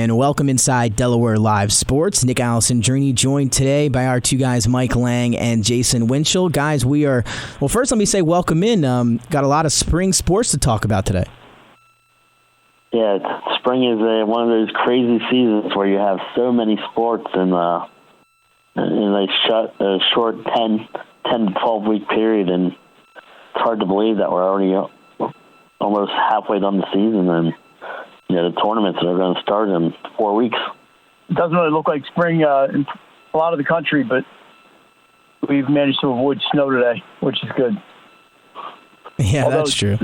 and welcome inside Delaware Live Sports. Nick Alessandrini joined today by our two guys, Mike Lang and Jason Winchell. Guys, first let me say welcome in. Got a lot of spring sports to talk about today. Yeah, spring is one of those crazy seasons where you have so many sports in a short 10 to 12-week period, and it's hard to believe that we're already almost halfway done the season, and the tournaments are going to start in 4 weeks. It doesn't really look like spring in a lot of the country, but we've managed to avoid snow today, which is good. Yeah, although that's true.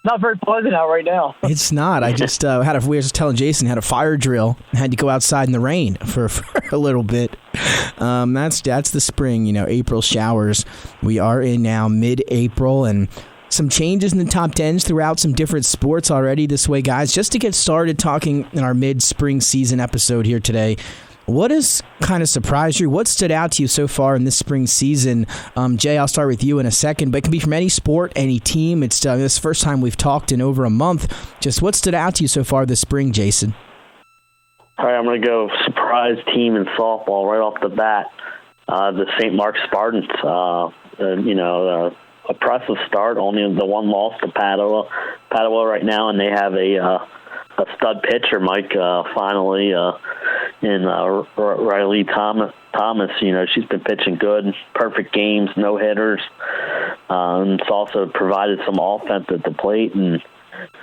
Not very pleasant out right now. It's not. I just we were just telling Jason, had a fire drill, had to go outside in the rain for a little bit. That's the spring, April showers. We are in now mid-April, and some changes in the top 10s throughout some different sports already this way, guys. Just to get started talking in our mid-spring season episode here today, what has kind of surprised you? What stood out to you so far in this spring season? Jay, I'll start with you in a second, but it can be from any sport, any team. It's this is the first time we've talked in over a month. Just what stood out to you so far this spring, Jason? All right, I'm going to go surprise team in softball right off the bat. The St. Mark's Spartans, impressive start, only the one loss to Padua right now, and they have a stud pitcher, Mike, finally, in Riley Thomas. She's been pitching good, perfect games, no hitters. And it's also provided some offense at the plate, and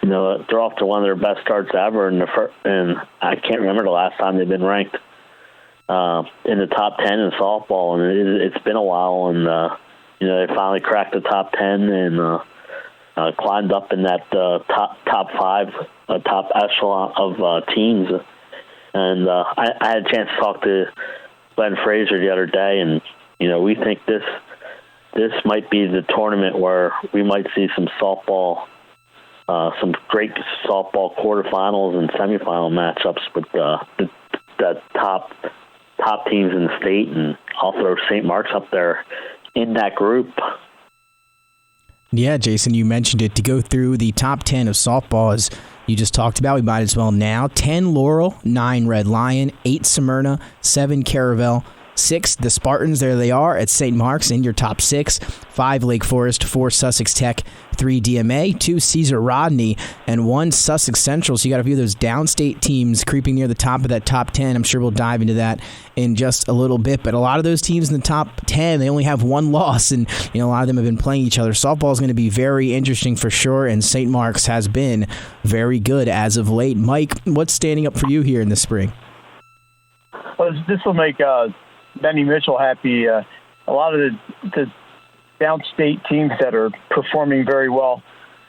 they're off to one of their best starts ever. And I can't remember the last time they've been ranked in the top 10 in softball, and it's been a while. And they finally cracked the top 10 and climbed up in that top 5, top echelon of teams. And I had a chance to talk to Glenn Fraser the other day, and we think this might be the tournament where we might see some softball, some great softball quarterfinals and semifinal matchups with the top teams in the state, and I'll throw St. Mark's up there in that group. Yeah, Jason, you mentioned it. To go through the top 10 of softball, as you just talked about, we might as well now. 10 Laurel, 9 Red Lion, 8 Smyrna, 7 Caravel, 6 the Spartans, there they are at St. Mark's in your top 6, 5 Lake Forest, 4 Sussex Tech, 3 DMA, 2 Cesar Rodney, and 1 Sussex Central. So you got a few of those downstate teams creeping near the top of that top 10. I'm sure we'll dive into that in just a little bit. But a lot of those teams in the top 10, they only have one loss, and a lot of them have been playing each other. Softball is going to be very interesting for sure, and St. Mark's has been very good as of late. Mike, what's standing up for you here in the spring? Well, this will make Benny Mitchell happy. A lot of the downstate teams that are performing very well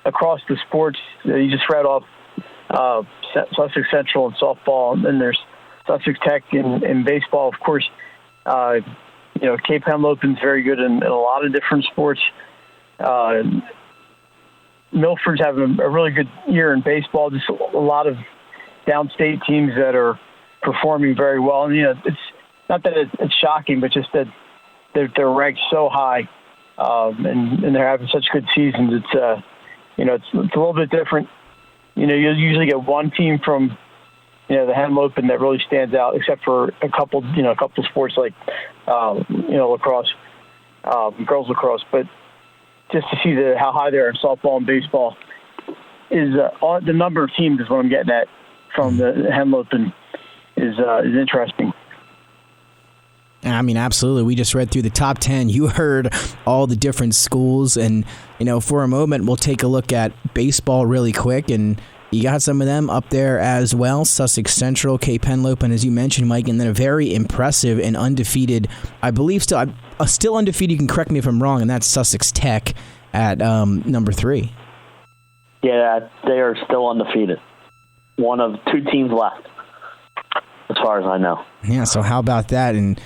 across the sports. You just read off Sussex Central in softball, and then there's Sussex Tech in baseball. Of course, Cape Henlopen's very good in a lot of different sports. Milford's having a really good year in baseball. Just a lot of downstate teams that are performing very well. And, it's not that it's shocking, but just that they're ranked so high, and they're having such good seasons. It's it's a little bit different. You'll usually get one team from the Henlopen that really stands out, except for a couple sports like lacrosse, girls lacrosse. But just to see how high they are in softball and baseball is the number of teams is what I'm getting at from the Henlopen is interesting. I mean, absolutely. We just read through the top 10. You heard all the different schools. And, for a moment, we'll take a look at baseball really quick. And you got some of them up there as well. Sussex Central, Cape Henlopen, as you mentioned, Mike. And then a very impressive and undefeated, I believe still undefeated. You can correct me if I'm wrong. And that's Sussex Tech at number 3. Yeah, they are still undefeated. One of 2 teams left, as far as I know. Yeah, so how about that? And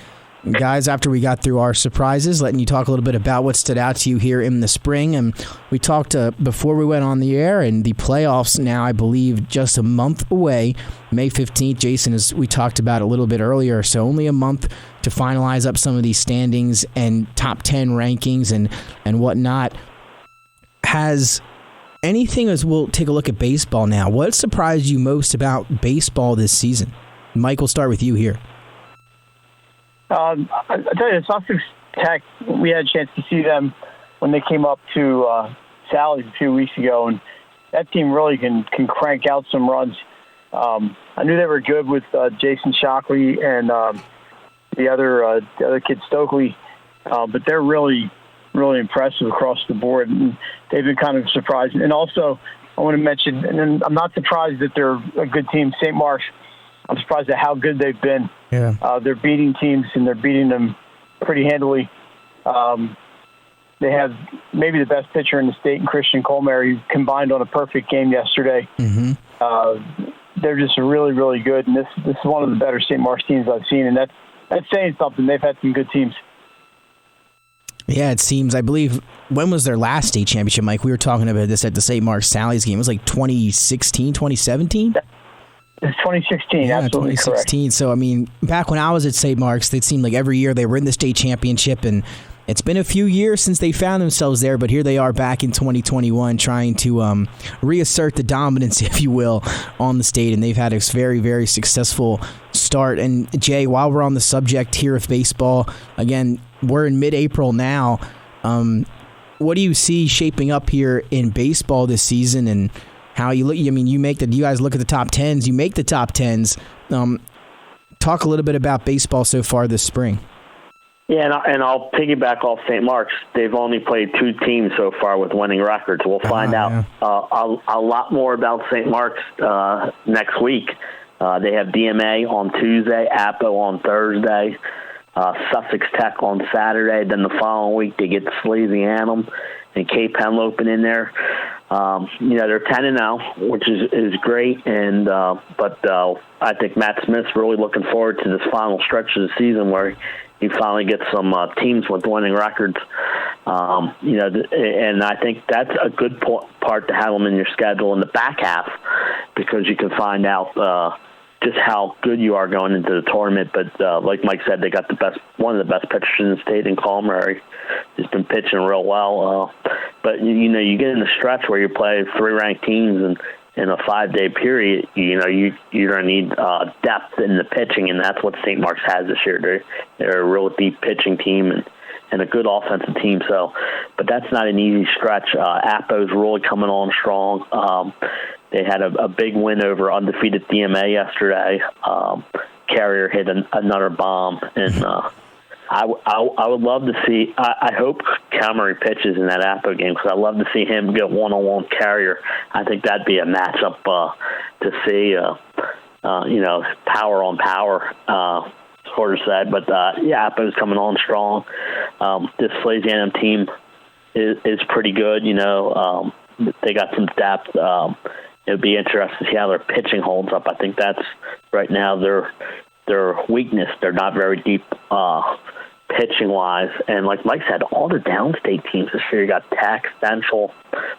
guys, after we got through our surprises, letting you talk a little bit about what stood out to you here in the spring. And we talked before we went on the air, and the playoffs now, I believe, just a month away. May 15th, Jason, as we talked about a little bit earlier, so only a month to finalize up some of these standings and top 10 rankings and whatnot. Has anything as we'll take a look at baseball now. What surprised you most about baseball this season? Mike, we'll start with you here. I tell you, Sussex Tech, we had a chance to see them when they came up to Sally's a few weeks ago, and that team really can crank out some runs. I knew they were good with Jason Shockley and the other kid Stokely, but they're really impressive across the board, and they've been kind of surprising. And also, I want to mention, and I'm not surprised that they're a good team, St. Mark's. I'm surprised at how good they've been. Yeah. They're beating teams, and they're beating them pretty handily. They have maybe the best pitcher in the state in Christian Colmar. He combined on a perfect game yesterday. Mm-hmm. They're just really, really good, and this is one of the better St. Mark's teams I've seen, and that's saying something. They've had some good teams. Yeah, it seems. I believe, when was their last state championship, Mike? We were talking about this at the St. Mark's Sally's game. It was like 2016, 2017? It's 2016, yeah, absolutely 2016. Correct. So, I mean, back when I was at St. Mark's, it seemed like every year they were in the state championship, and it's been a few years since they found themselves there, but here they are back in 2021 trying to reassert the dominance, if you will, on the state, and they've had a very, very successful start. And, Jay, while we're on the subject here of baseball, again, we're in mid-April now. What do you see shaping up here in baseball this season, and how you look? I mean, you guys look at the top 10s. You make the top 10s. Talk a little bit about baseball so far this spring. Yeah, and I'll piggyback off St. Mark's. They've only played 2 teams so far with winning records. We'll find out a lot more about St. Mark's next week. They have DMA on Tuesday, Appo on Thursday, Sussex Tech on Saturday. Then the following week they get Sleazy Annam and Cape Henlopen in there. They're 10-0, which is great, and but I think Matt Smith's really looking forward to this final stretch of the season where he finally gets some teams with winning records. And I think that's a good part to have them in your schedule in the back half, because you can find out just how good you are going into the tournament. But like Mike said, they got one of the best pitchers in the state in Colmar. He's been pitching real well. But you get in the stretch where you play 3 ranked teams and in a 5-day period, you're going to need depth in the pitching, and that's what St. Mark's has this year. They're a real deep pitching team and a good offensive team. So, but that's not an easy stretch. Appo's really coming on strong. They had a big win over undefeated DMA yesterday. Carrier hit another bomb, and I would love to see. I hope Camry pitches in that Appo game, because I'd love to see him get one-on-one Carrier. I think that'd be a matchup to see. Power on power, sort of said. But Appo's coming on strong. This Sleazy Annam team is pretty good. They got some depth. It'd be interesting to see how their pitching holds up. I think that's right now their weakness. They're not very deep pitching-wise. And like Mike said, all the downstate teams this year, you got Tech, Central,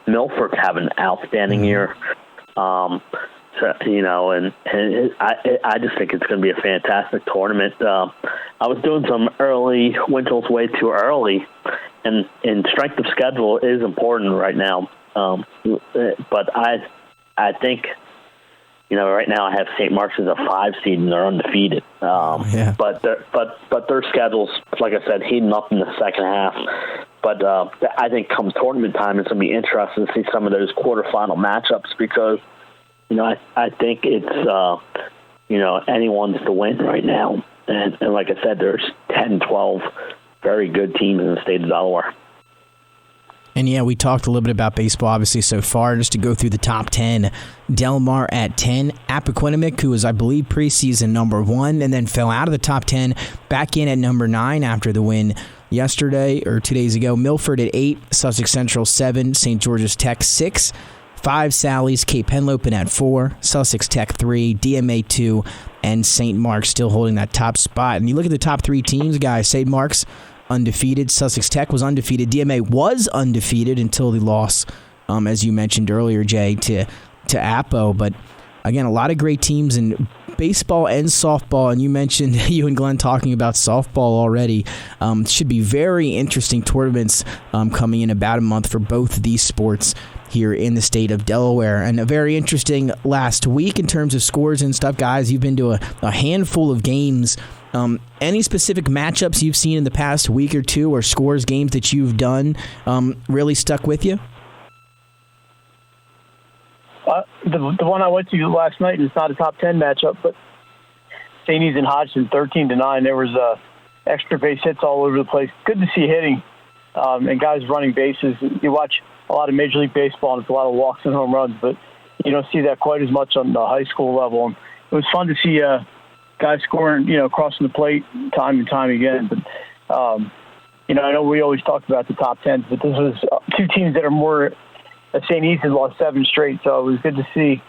Milford's having an outstanding year. I just think it's going to be a fantastic tournament. I was doing some early Winchell's way too early, and strength of schedule is important right now. But I think, right now I have St. Mark's as a 5 seed and they're undefeated. But their schedule's, like I said, heating up in the second half. But I think come tournament time, it's going to be interesting to see some of those quarterfinal matchups, because, I think it's, anyone's to win right now. And like I said, there's 10, 12 very good teams in the state of Delaware. And yeah, we talked a little bit about baseball, obviously, so far. Just to go through the top 10, Delmar at 10, Appoquinimink, who was, I believe, preseason number 1, and then fell out of the top 10, back in at number 9 after the win yesterday or 2 days ago. Milford at 8, Sussex Central 7, St. George's Tech 6, 5 Sally's, Cape Henlopen at 4, Sussex Tech 3, DMA 2, and St. Mark's still holding that top spot. And you look at the top 3 teams, guys, St. Mark's undefeated, Sussex Tech was undefeated, DMA was undefeated until the loss, as you mentioned earlier, Jay, to Appo. But again, a lot of great teams in baseball and softball, and you mentioned you and Glenn talking about softball already. Should be very interesting tournaments coming in about a month for both of these sports here in the state of Delaware. And a very interesting last week in terms of scores and stuff. Guys, you've been to a handful of games. Any specific matchups you've seen in the past week or two, or scores games that you've done really stuck with you? The one I went to last night, and it's not a top 10 matchup, but St. E's and Hodgson, 13-9. There was extra base hits all over the place. Good to see hitting and guys running bases. You watch a lot of Major League Baseball, and it's a lot of walks and home runs, but you don't see that quite as much on the high school level. And it was fun to see guys scoring, crossing the plate time and time again. But, I know we always talk about the top 10s, but this was two teams that are more – St. E's has lost 7 straight, so it was good to see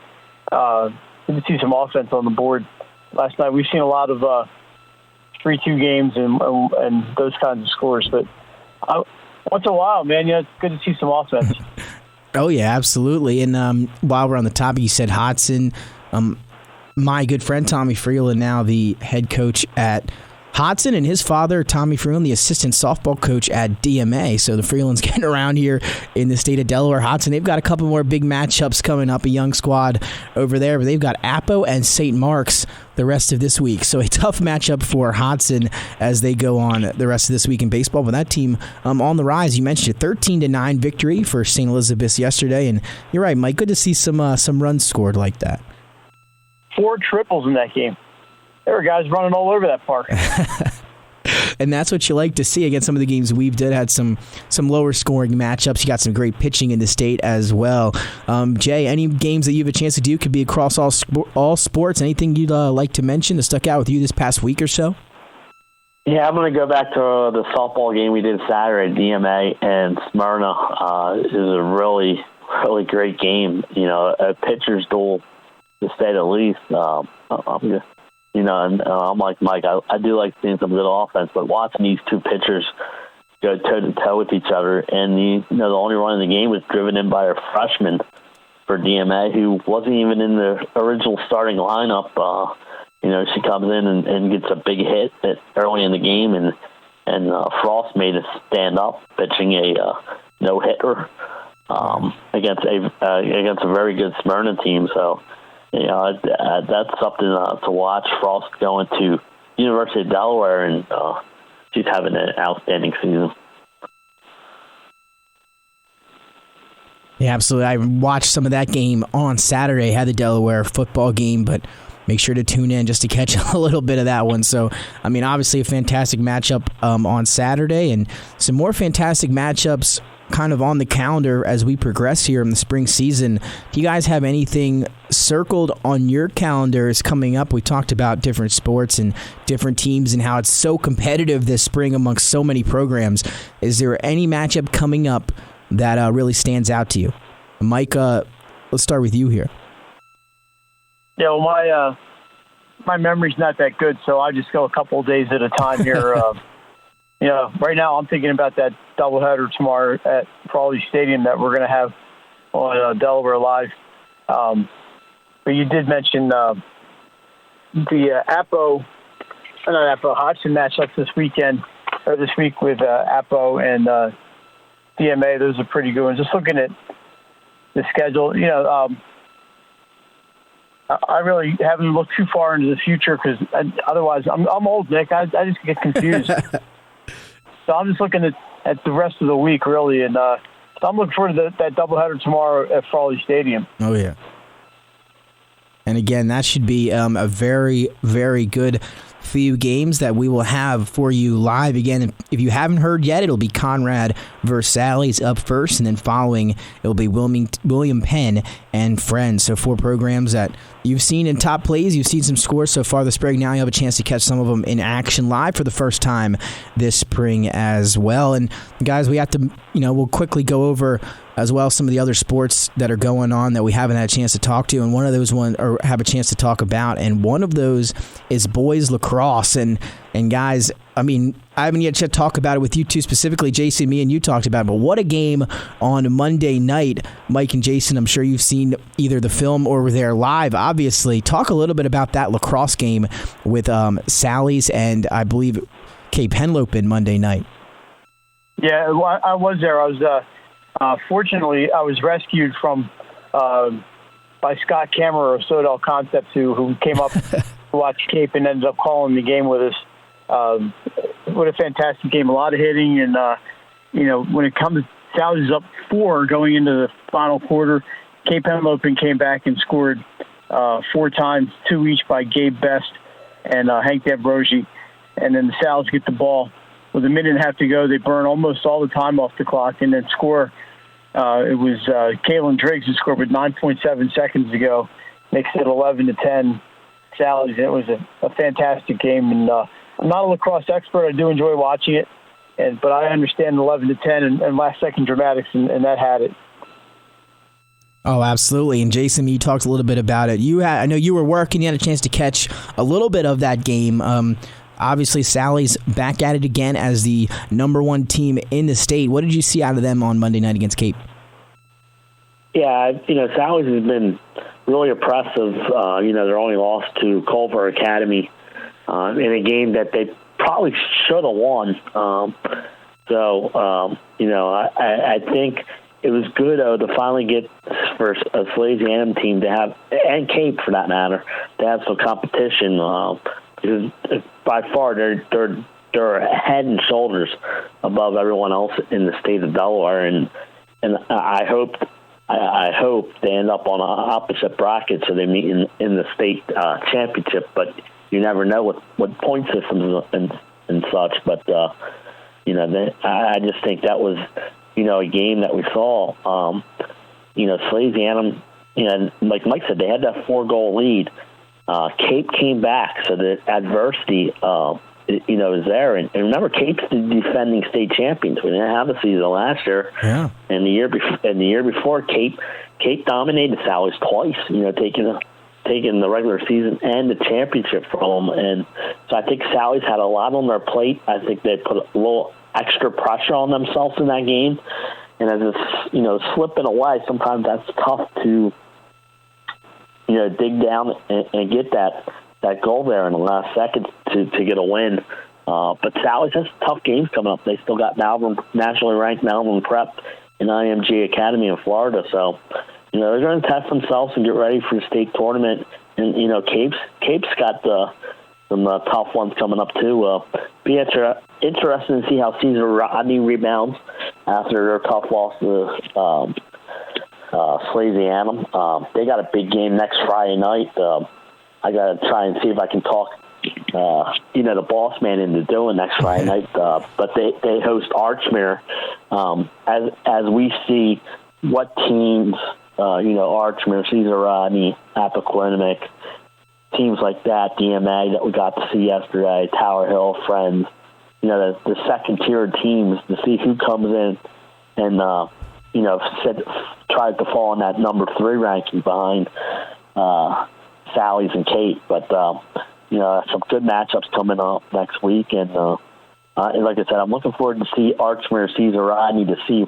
some offense on the board last night. We've seen a lot of 3-2 games and those kinds of scores, but once in a while, man, it's good to see some offense. Oh, yeah, absolutely. And while we're on the topic, you said Hodgson. My good friend Tommy Freeland, now the head coach at Hodgson, and his father, Tommy Freeland, the assistant softball coach at DMA. So the Freelands getting around here in the state of Delaware. Hodgson, they've got a couple more big matchups coming up, a young squad over there. But they've got Apo and St. Mark's the rest of this week. So a tough matchup for Hodgson as they go on the rest of this week in baseball. But that team on the rise. You mentioned a 13-9 victory for St. Elizabeth's yesterday. And you're right, Mike, good to see some runs scored like that. 4 triples in that game. There were guys running all over that park. And that's what you like to see. Against some of the games we've had some lower scoring matchups. You got some great pitching in the state as well. Jay, any games that you have a chance to do, could be across all sports. Anything you'd like to mention that stuck out with you this past week or so? Yeah, I'm going to go back to the softball game we did Saturday at DMA and Smyrna. It was a really, really great game. A pitcher's duel, to say the least. I'm like Mike. I do like seeing some good offense, but watching these two pitchers go toe to toe with each other, and the only run in the game was driven in by a freshman for DMA who wasn't even in the original starting lineup. She comes in and gets a big hit early in the game, and Frost made us stand up, pitching a no hitter against a very good Smyrna team. So. That's something to watch. Frost going to University of Delaware, and she's having an outstanding season. Yeah, absolutely. I watched some of that game on Saturday, had the Delaware football game, but make sure to tune in just to catch a little bit of that one. So, obviously a fantastic matchup on Saturday, and some more fantastic matchups kind of on the calendar as we progress here in the spring season. Do you guys have anything circled on your calendars coming up? We talked about different sports and different teams and how it's so competitive this spring amongst so many programs. Is there any matchup coming up that really stands out to you? Mike, let's start with you here. Yeah, well, my memory's not that good, so I just go a couple of days at a time here. Right now I'm thinking about that doubleheader tomorrow at Frawley Stadium that we're going to have on Delaware Live. But you did mention the Hodgson matchups this week with Apo and DMA. Those are pretty good ones. Just looking at the schedule, I really haven't looked too far into the future because otherwise I'm old, Nick. I just get confused. So I'm just looking at the rest of the week, really, and so I'm looking forward to that doubleheader tomorrow at Frawley Stadium. Oh, yeah. And again, that should be a very, very good few games that we will have for you live. Again, if you haven't heard yet, it'll be Conrad versus Sally's up first, and then following, it'll be William Penn and Friends. So 4 programs that you've seen in top plays. You've seen some scores so far this spring. Now you have a chance to catch some of them in action live for the first time this spring as well. And guys, we have to, we'll quickly go over as well some of the other sports that are going on that we haven't had a chance to talk to, and one of those have a chance to talk about, and one of those is boys lacrosse. And guys, I haven't yet to talk about it with you two specifically. Jason, me and you talked about it, but what a game on Monday night. Mike and Jason, I'm sure you've seen either the film or were there live, obviously. Talk a little bit about that lacrosse game with Sally's and I believe Cape Henlopen Monday night. Yeah, well, I was there. I was Fortunately, I was rescued from by Scott Kammerer of Sodell Concepts, who came up to watch Cape and ended up calling the game with us. What a fantastic game! A lot of hitting, and when it comes, Sally's up 4 going into the final quarter. Cape Henlopen came back and scored 4 times, 2 each by Gabe Best and Hank D'Ambrosi. And then the Sal's get the ball with a minute and a half to go. They burn almost all the time off the clock and then score. It was Kaylin Driggs who scored with 9.7 seconds to go. Makes it 11-10 Sally's. It was a fantastic game. And I'm not a lacrosse expert. I do enjoy watching it. But I understand 11-10 and last-second dramatics, and that had it. Oh, absolutely. And Jason, you talked a little bit about it. I know you were working. You had a chance to catch a little bit of that game. Obviously, Sally's back at it again as the number 1 team in the state. What did you see out of them on Monday night against Cape? Yeah, Sally's has been really impressive. Their only loss to Culver Academy in a game that they probably should have won. I think it was good, to finally get for a Salesianum team to have, and Cape for that matter, to have some competition. Because by far they're head and shoulders above everyone else in the state of Delaware, and I hope they end up on opposite brackets so they meet in the state championship. But you never know what point systems and such. But I just think that was a game that we saw. Salesianum, like Mike said, they had that 4-goal lead. Cape came back, so the adversity, is there. And remember, Cape's the defending state champions. We didn't have a season last year. Yeah. And the year before, Cape dominated Sally's twice. Taking the regular season and the championship from them. And so I think Sally's had a lot on their plate. I think they put a little extra pressure on themselves in that game. And as it's, slipping away, sometimes that's tough to, dig down and get that goal there in the last second to get a win. But Sally's has tough games coming up. They still got nationally ranked Malvern Prep and IMG Academy in Florida. So, they're going to test themselves and get ready for the state tournament. And, Cape's got some tough ones coming up, too. Be interesting to see how Caesar Rodney rebounds after their tough loss to Salesianum. They got a big game next Friday night. I got to try and see if I can talk, the boss man into doing next Friday night. But they host Archmere. As we see what teams, Archmere, Caesar Rodney, Appoquinimink, teams like that, DMA that we got to see yesterday, Tower Hill, Friends, the second-tier teams, to see who comes in and, tries to fall in that number 3 ranking behind Sally's and Cape. But, some good matchups coming up next week. And like I said, I'm looking forward to see Archmere, Caesar Rodney, to see,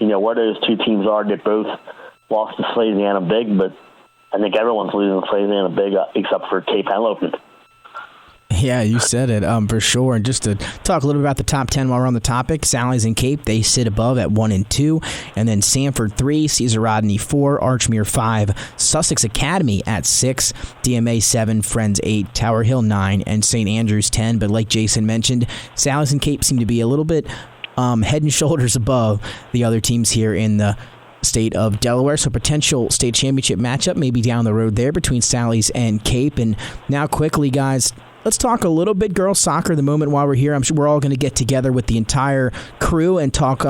where those two teams are. They both lost to Salesianum big, but I think everyone's losing to Salesianum big except for Cape Henlopen. Yeah, you said it, for sure. And just to talk a little bit about the top 10 while we're on the topic, Sally's and Cape, they sit above at 1 and 2. And then Sanford 3, Caesar Rodney 4, Archmere 5, Sussex Academy at 6, DMA 7, Friends 8, Tower Hill 9, and St. Andrews 10. But like Jason mentioned, Sally's and Cape seem to be a little bit head and shoulders above the other teams here in the state of Delaware. So potential state championship matchup maybe down the road there between Sally's and Cape. And now quickly, guys, let's talk a little bit girls soccer the moment while we're here. I'm sure we're all going to get together with the entire crew and talk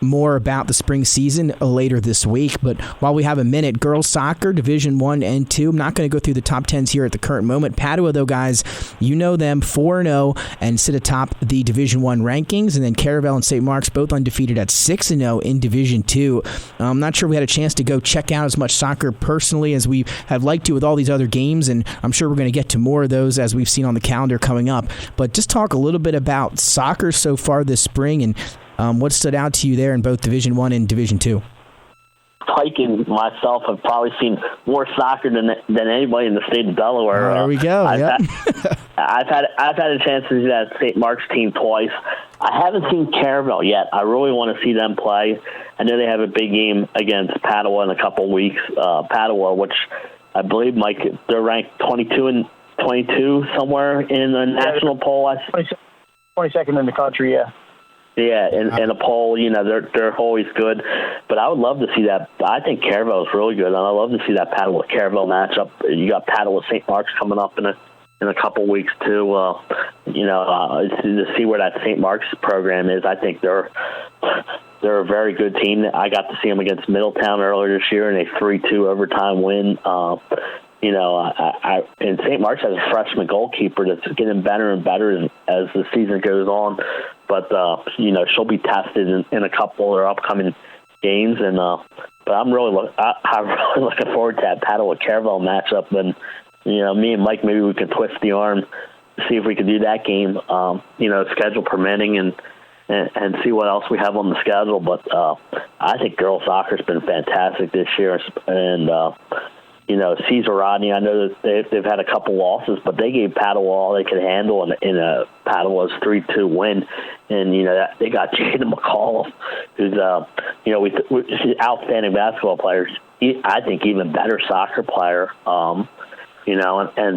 more about the spring season later this week. But while we have a minute, girls soccer, Division 1 and 2. I'm not going to go through the top 10s here at the current moment. Padua, though, guys, you know them, 4-0 and sit atop the Division 1 rankings. And then Caravel and St. Mark's both undefeated at 6-0 in Division 2. I'm not sure we had a chance to go check out as much soccer personally as we have liked to with all these other games. And I'm sure we're going to get to more of those as we've seen on the calendar coming up. But just talk a little bit about soccer so far this spring and what stood out to you there in both Division 1 and Division 2. Pike and myself have probably seen more soccer than anybody in the state of Delaware. There we go. I've had a chance to see that St. Mark's team twice. I haven't seen Caravel yet. I really want to see them play. I know they have a big game against Padua in a couple of weeks. Padua, which I believe, Mike, they're ranked 22 somewhere in the national poll. 22nd in the country, yeah. Yeah, in a poll, they're always good. But I would love to see that. I think Caravel is really good, and I love to see that Padua-Caravel matchup. You got Padua-St. Mark's coming up in a couple weeks, too. To see where that St. Mark's program is, I think they're a very good team. I got to see them against Middletown earlier this year in a 3-2 overtime win. And St. Mark's has a freshman goalkeeper that's getting better and better as the season goes on. But, she'll be tested in a couple of their upcoming games. And but I'm really looking forward to that Padua-Caravel matchup. And, me and Mike, maybe we can twist the arm, see if we can do that game, schedule permitting and see what else we have on the schedule. But I think girls soccer's been fantastic this year. And, Cesar Rodney, I know that they've had a couple losses, but they gave Padua all they could handle in a Padua's 3-2 win. And, they got Jada McCall, who's, she's an outstanding basketball player. I think even better soccer player. And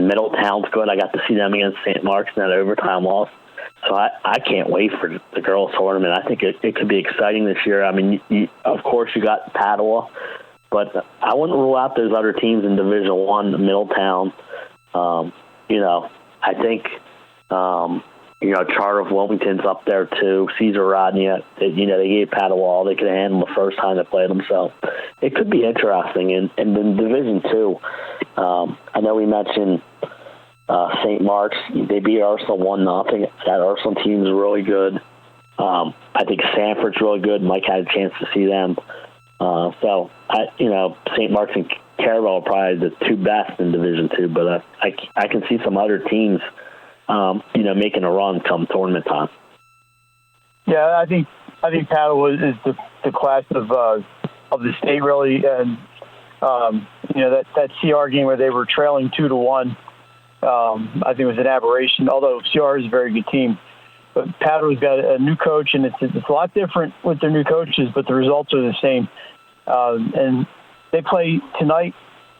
Middletown's good. I got to see them against St. Mark's in that overtime loss. So I can't wait for the girls' tournament. I think it could be exciting this year. I mean, of course, you got Padua. But I wouldn't rule out those other teams in Division I, Middletown. I think, Charter of Wilmington's up there too. Cesar Rodney, they gave Padua all they could handle the first time they played them. So it could be interesting. And in Division II, I know we mentioned St. Mark's. They beat Arsenal 1-0. That Arsenal team is really good. I think Sanford's really good. Mike had a chance to see them. St. Mark's and Caravel are probably the two best in Division II, but I can see some other teams, making a run come tournament time. Yeah, I think Padua is the class of the state really, and that CR game where they were trailing 2-1, I think was an aberration. Although CR is a very good team. But Padua's got a new coach, and it's a lot different with their new coaches, but the results are the same. And they play tonight,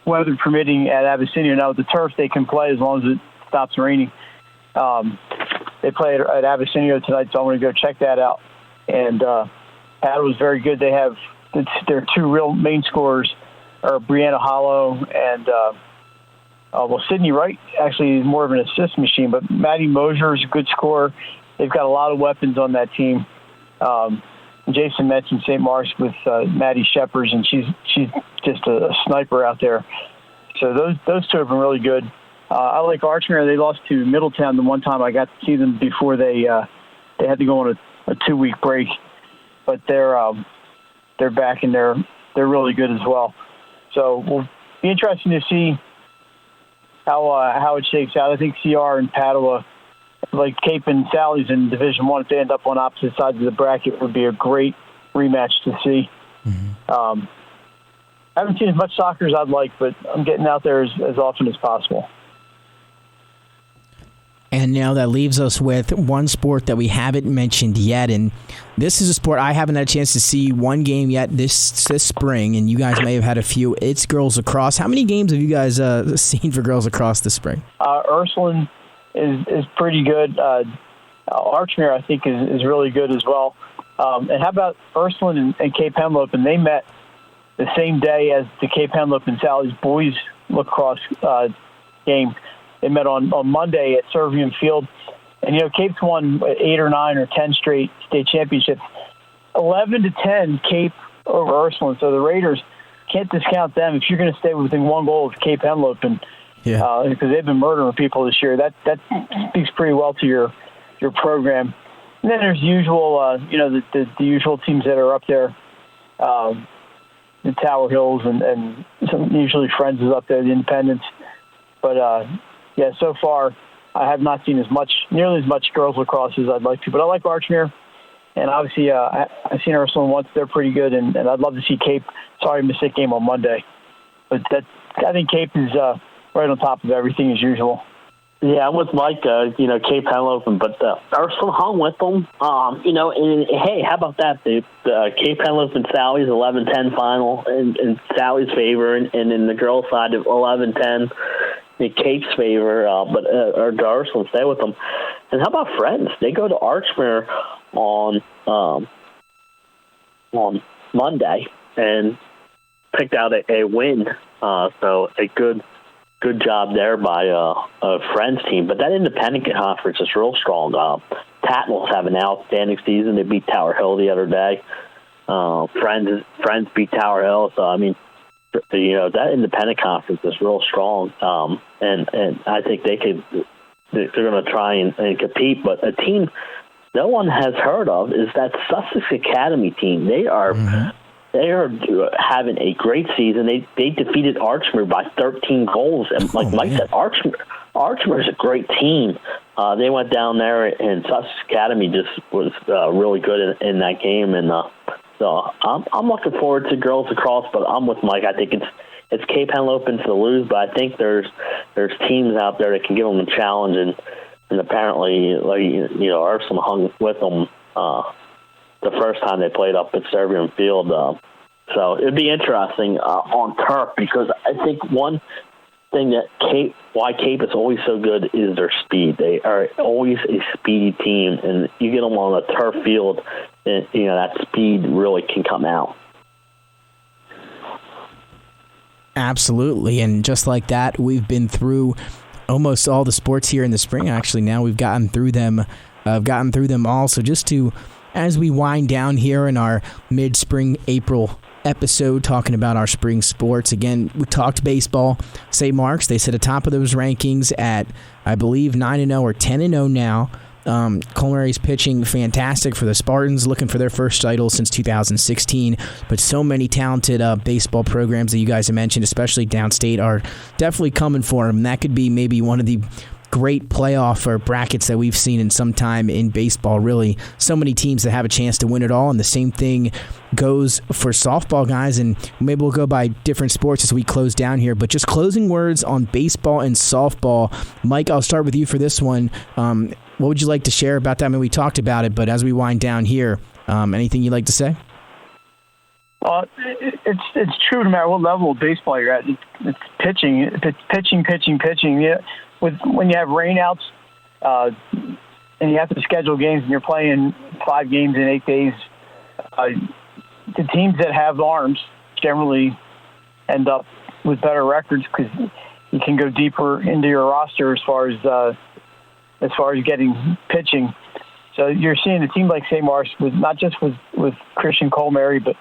weather permitting, at Abyssinia. Now, with the turf, they can play as long as it stops raining. They play at Abyssinia tonight, so I'm going to go check that out. And Padua's very good. They have their two real main scorers are Brianna Hollow and Sydney Wright actually is more of an assist machine, but Maddie Mosier is a good scorer. They've got a lot of weapons on that team. Jason mentioned St. Mark's with Maddie Shepherds, and she's just a sniper out there. So those two have been really good. I like Archmere. They lost to Middletown the one time I got to see them before they had to go on a 2-week break. But they're back, and they're really good as well. So we'll be interesting to see how it shakes out. I think CR and Padua, like Cape and Sally's in Division I, if they end up on opposite sides of the bracket, would be a great rematch to see. Mm-hmm. I haven't seen as much soccer as I'd like, but I'm getting out there as often as possible. And now that leaves us with one sport that we haven't mentioned yet, and this is a sport I haven't had a chance to see one game yet this spring, and you guys may have had a few. It's girls lacrosse. How many games have you guys seen for girls lacrosse this spring? Ursuline is pretty good. Archmere, I think, is really good as well. And how about Ursuline and Cape Henlopen? And they met the same day as the Cape Henlopen and Sally's boys lacrosse game. They met on Monday at Servian Field. And, Cape's won 8 or 9 or 10 straight state championships. 11-10 Cape over Ursuline. So the Raiders can't discount them if you're going to stay within one goal of Cape Henlopen. Yeah. Because they've been murdering people this year. That speaks pretty well to your program. And then there's usual, the usual teams that are up there, the Tower Hills and some usually Friends is up there, the Independents. But so far I have not seen nearly as much girls lacrosse as I'd like to. But I like Archmere. And obviously, I've seen Ursuline once. They're pretty good, and I'd love to see Cape. Sorry, missed that game on Monday. But I think Cape is right on top of everything as usual. Yeah, I'm with Mike, Cape Henlopen, but Ursuline hung with them. And hey, how about that? Cape Henlopen Sally's 11-10 final in Sally's favor, and in the girls' side, 11-10 in Cape's favor, but Ursuline stay with them. And how about Friends? They go to Archmere on Monday and picked out a win. So a good job there by a Friends team. But that independent conference is real strong. Tatnall's have an outstanding season. They beat Tower Hill the other day. Friends beat Tower Hill. So, I mean, that independent conference is real strong. And I think they're going to try and compete. But a team no one has heard of is that Sussex Academy team. They are having a great season. They defeated Archmere by 13 goals. And like Mike said, Archmere is a great team. They went down there, and Sussex Academy just was really good in that game. And so I'm looking forward to girls lacrosse, but I'm with Mike. I think it's Cape Henlopen to lose, but I think there's teams out there that can give them a challenge, and apparently, Ursuline hung with them the first time they played up at Servian Field. So it'd be interesting on turf, because I think one thing that why Cape is always so good is their speed. They are always a speedy team, and you get them on a turf field, and that speed really can come out. Absolutely, and just like that, we've been through almost all the sports here in the spring. Actually, now we've gotten through them. Gotten through them all. So just as we wind down here in our mid-spring April episode talking about our spring sports, again, we talked baseball. St. Mark's, they sit atop of those rankings at, I believe, 9-0 or 10-0 now. Colmary's pitching fantastic for the Spartans, looking for their first title since 2016. But so many talented baseball programs that you guys have mentioned, especially downstate, are definitely coming for them. And that could be maybe one of the great playoff or brackets that we've seen in some time in baseball. Really, so many teams that have a chance to win it all, and the same thing goes for softball, guys. And maybe we'll go by different sports as we close down here, but just closing words on baseball and softball. Mike, I'll start with you for this one. What would you like to share about that? I mean, we talked about it, but as we wind down here, anything you'd like to say? It's true no matter what level of baseball you're at. It's pitching. It's pitching. Yeah. When you have rainouts and you have to schedule games and you're playing 5 games in 8 days, the teams that have arms generally end up with better records because you can go deeper into your roster as far as getting pitching. So you're seeing a team like St. Mark's with not just with Christian Colmary, but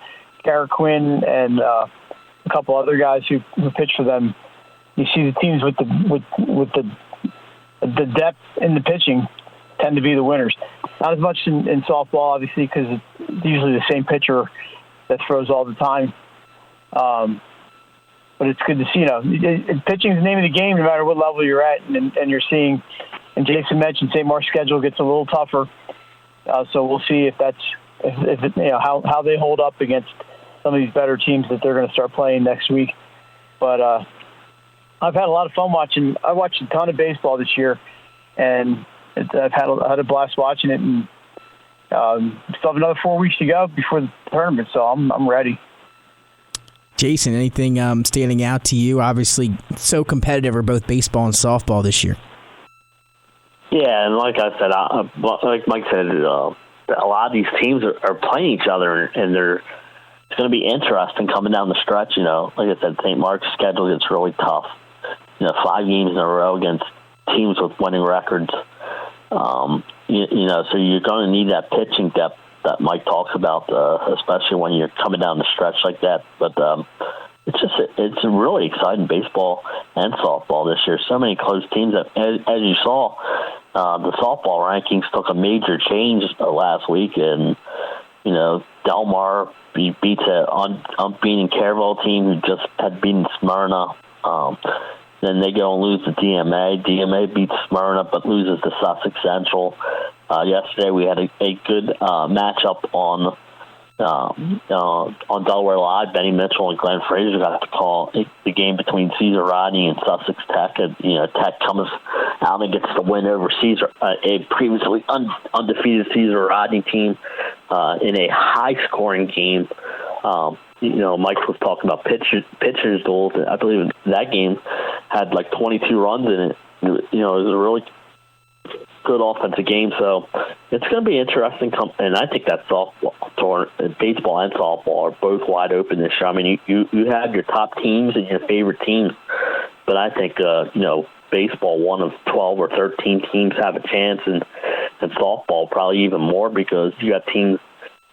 Garrett Quinn and a couple other guys who pitch for them. You see the teams with the depth in the pitching tend to be the winners. Not as much in softball, obviously, because it's usually the same pitcher that throws all the time. But it's good to see. Pitching is the name of the game, no matter what level you're at, and you're seeing. And Jason mentioned St. Mark's schedule gets a little tougher, so we'll see how they hold up against some of these better teams that they're going to start playing next week. But I've had a lot of fun watching. I watched a ton of baseball this year, and I've had a blast watching it. And still have another 4 weeks to go before the tournament, so I'm ready. Jason, anything standing out to you? Obviously, so competitive are both baseball and softball this year. Yeah, and like I said, like Mike said, a lot of these teams are playing each other, and it's going to be interesting coming down the stretch. Like I said, St. Mark's schedule gets really tough. 5 games in a row against teams with winning records. So you're going to need that pitching depth that Mike talks about, especially when you're coming down the stretch like that. But it's a really exciting baseball and softball this year. So many close teams. As you saw, the softball rankings took a major change last week, and Delmar beats an unbeaten Careville team who just had beaten Smyrna. Then they go and lose to DMA. DMA beats Smyrna but loses to Sussex Central. yesterday. We had a good matchup on Delaware Live. Benny Mitchell and Glenn Fraser got to call the game between Cesar Rodney and Sussex Tech. And, Tech comes out and gets the win over Cesar, a previously undefeated Cesar Rodney team in a high-scoring game. Mike was talking about pitchers' duels. I believe that game had like 22 runs in it. It was a really good offensive game, so it's going to be interesting. And I think that baseball and softball are both wide open this year. I mean, you have your top teams and your favorite teams, but I think baseball, one of 12 or 13 teams have a chance, and softball probably even more, because you got teams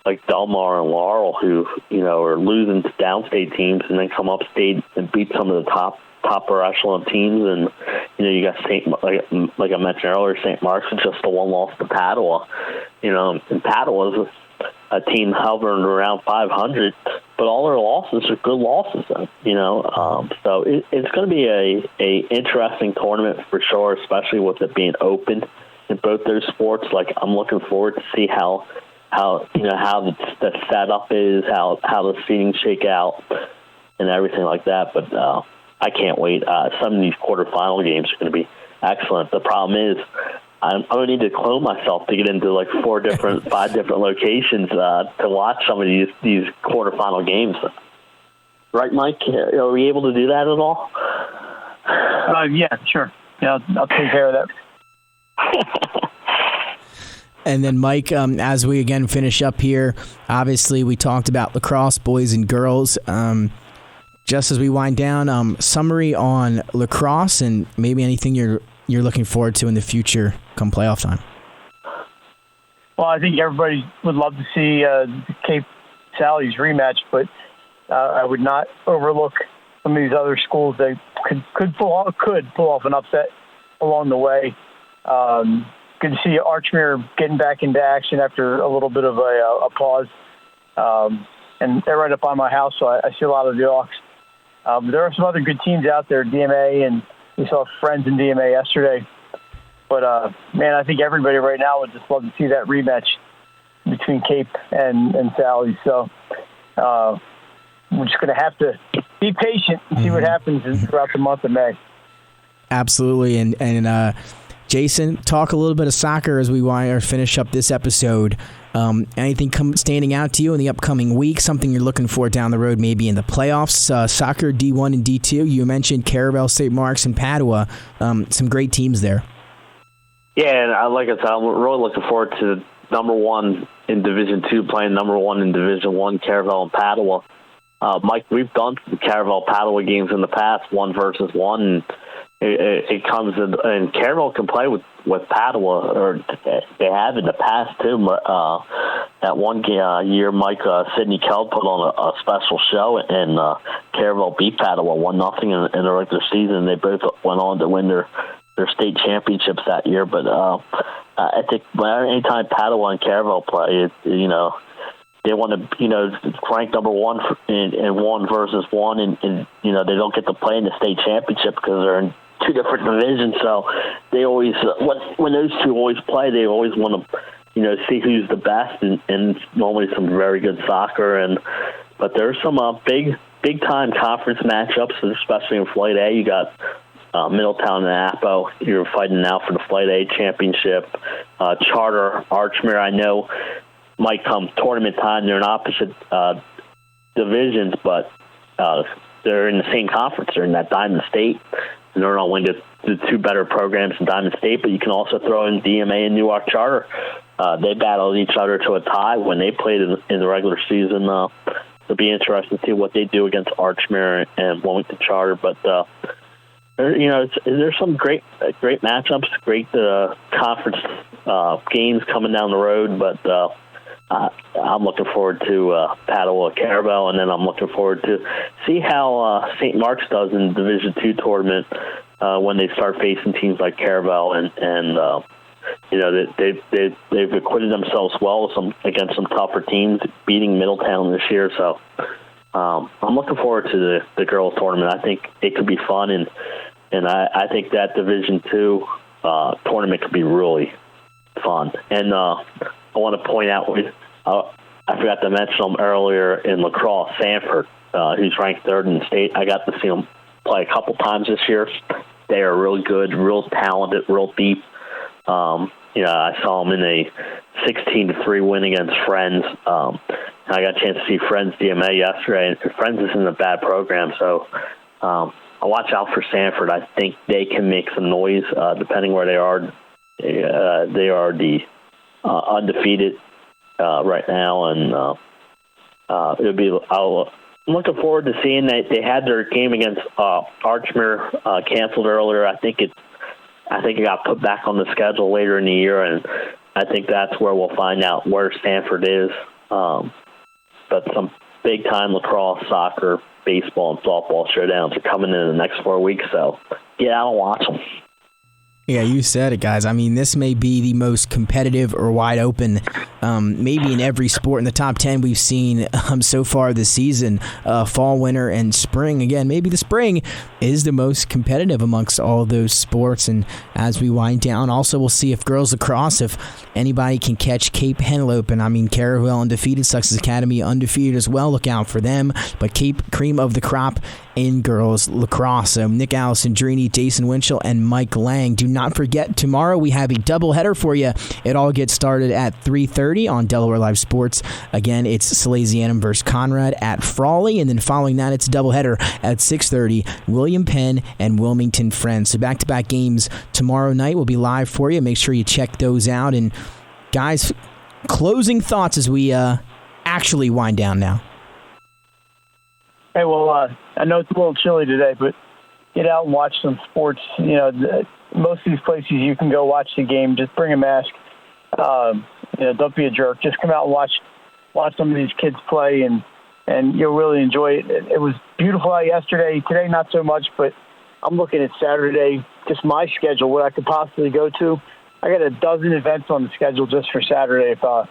like Delmar and Laurel who are losing to downstate teams and then come upstate and beat some of the top echelon teams. And you got like I mentioned earlier, St. Mark's is just the one loss to Padua. And Padua is a team hovering around 500, but all their losses are good losses. So it's going to be a interesting tournament for sure, especially with it being open in both those sports. Like, I'm looking forward to see how the setup is, how the seedings shake out, and everything like that. But I can't wait. Some of these quarterfinal games are going to be excellent. The problem is I'm going to need to clone myself to get into like 5 different locations to watch some of these quarterfinal games. Right, Mike? Are we able to do that at all? Yeah, sure. Yeah, I'll take care of that. And then, Mike, as we again finish up here, obviously we talked about lacrosse, boys and girls. Just as we wind down, summary on lacrosse and maybe anything you're looking forward to in the future come playoff time. Well, I think everybody would love to see Cape Sally's rematch, but I would not overlook some of these other schools that could pull off an upset along the way. Good to see Archmere getting back into action after a little bit of a pause. And they're right up on my house, so I see a lot of the Hawks. There are some other good teams out there, DMA, and we saw Friends in DMA yesterday. But, man, I think everybody right now would just love to see that rematch between Cape and Sally. So we're just going to have to be patient and see what happens throughout the month of May. Absolutely. And Jason, talk a little bit of soccer as we finish up this episode. Anything standing out to you in the upcoming week, something you're looking for down the road, maybe in the playoffs? Soccer D1 and D2, you mentioned Caravel, St. Mark's, and Padua. Some great teams there. Yeah, and like I said, I'm really looking forward to number 1 in Division 2 playing number 1 in Division 1, Caravel and Padua. Mike, we've done some Caravel-Padua games in the past, 1 versus 1, and it comes in, and Caravel can play with Padua, or they have in the past too. That one year, Mike, Sidney Kell put on a special show, and Caravel beat Padua 1-0 in the regular season. They both went on to win their state championships that year. But I think anytime Padua and Caravel play, they want to, rank number 1 in 1 versus 1, and they don't get to play in the state championship because they're in 2 different divisions. So they always, when those two always play, they always want to, see who's the best, and normally some very good soccer. But there's some big time conference matchups, especially in Flight A. You got Middletown and Apo. You're fighting now for the Flight A championship. Charter, Archmere, I know, might come tournament time. They're in opposite divisions, but they're in the same conference. They're in that Diamond State, and they're not winning the 2 better programs in Diamond State. But you can also throw in DMA and Newark Charter. They battled each other to a tie when they played in the regular season. It'll be interesting to see what they do against Archmere and Wilmington Charter. But there's some great matchups, great conference games coming down the road. But I'm looking forward to Padua, Caravel, and then I'm looking forward to see how St. Mark's does in the Division II tournament when they start facing teams like Caravel, and they've acquitted themselves well against some tougher teams, beating Middletown this year. So I'm looking forward to the girls tournament. I think it could be fun, and I think that Division II tournament could be really fun. And I want to point out, I forgot to mention them earlier in lacrosse, Sanford, who's ranked third in the state. I got to see them play a couple times this year. They are really good, real talented, real deep. I saw them in a 16-3 win against Friends. I got a chance to see Friends DMA yesterday. And Friends isn't a bad program, so I'll watch out for Sanford. I think they can make some noise depending where they are. They are the undefeated right now, and it'll be. I'm looking forward to seeing that they had their game against Archmere canceled earlier. I think it got put back on the schedule later in the year, and I think that's where we'll find out where Stanford is. But some big-time lacrosse, soccer, baseball, and softball showdowns are coming in the next 4 weeks, so get out and watch them. Yeah, you said it, guys. I mean, this may be the most competitive or wide open, maybe in every sport in the top 10 we've seen so far this season. Fall, winter, and spring. Again, maybe the spring is the most competitive amongst all those sports. And as we wind down, also we'll see if girls lacrosse, if anybody can catch Cape Henlope. And I mean, Caravel undefeated, Sussex Academy undefeated as well. Look out for them. But Cape, cream of the crop in girls lacrosse. So Nick Alessandrini, Jason Winchell, and Mike Lang. Do not forget, tomorrow we have a doubleheader for you. It all gets started at 3:30 on Delaware Live Sports. Again, it's Salesianum versus Conrad at Frawley, and then following that, it's a doubleheader at 6:30, William Penn and Wilmington Friends. So back-to-back games tomorrow night will be live for you. Make sure you check those out. And guys, closing thoughts as we actually wind down now. Hey, well, I know it's a little chilly today, but get out and watch some sports. Most of these places you can go watch the game. Just bring a mask. Don't be a jerk. Just come out and watch some of these kids play, and you'll really enjoy it. It was beautiful out yesterday. Today, not so much, but I'm looking at Saturday, just my schedule, what I could possibly go to. I got a dozen events on the schedule just for Saturday. If I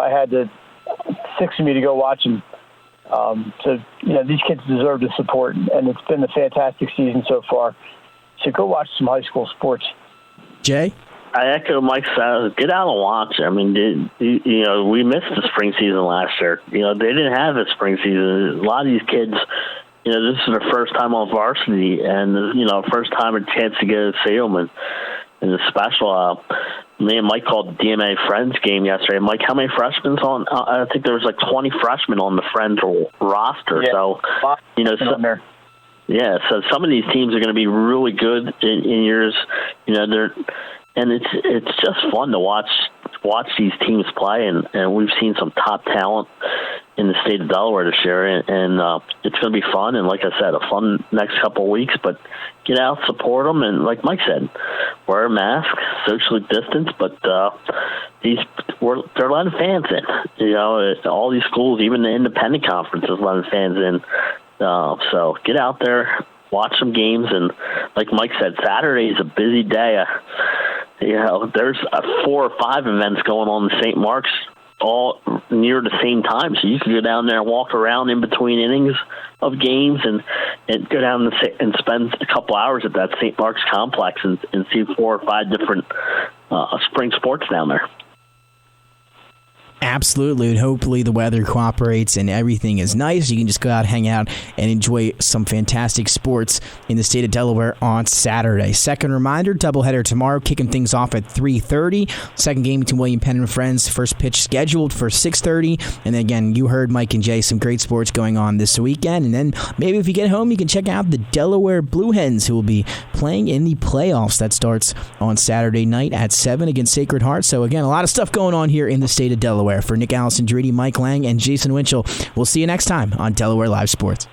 had the 6 of me to go watch them. These kids deserve the support, and it's been a fantastic season so far. So go watch some high school sports. Jay? I echo Mike's get out and watch. I mean, we missed the spring season last year. They didn't have a spring season. A lot of these kids, this is their first time on varsity, and, first time a chance to go see them. And it's special. Me and Mike called the DMA Friends game yesterday. Mike, how many freshmen on? I think there was like 20 freshmen on the Friends roster. Yeah. So, so some of these teams are going to be really good in years. And it's just fun to watch these teams play, and we've seen some top talent in the state of Delaware this year, and it's going to be fun. And like I said, a fun next couple of weeks. But get out, support them, and like Mike said, wear a mask, socially distance. But they're letting fans in. All these schools, even the independent conference, is letting fans in. So get out there, watch some games, and like Mike said, Saturday is a busy day. There's 4 or 5 events going on in St. Mark's all near the same time. So you can go down there and walk around in between innings of games and go down and spend a couple hours at that St. Mark's complex and see 4 or 5 different spring sports down there. Absolutely, and hopefully the weather cooperates and everything is nice. You can just go out, hang out, and enjoy some fantastic sports in the state of Delaware on Saturday. Second reminder, doubleheader tomorrow, kicking things off at 3:30. Second game between William Penn and Friends. First pitch scheduled for 6:30. And then again, you heard Mike and Jay, some great sports going on this weekend. And then maybe if you get home, you can check out the Delaware Blue Hens, who will be playing in the playoffs. That starts on Saturday night at 7 against Sacred Heart. So again, a lot of stuff going on here in the state of Delaware. For Nick Alessandrini, Mike Lang, and Jason Winchell, we'll see you next time on Delaware Live Sports.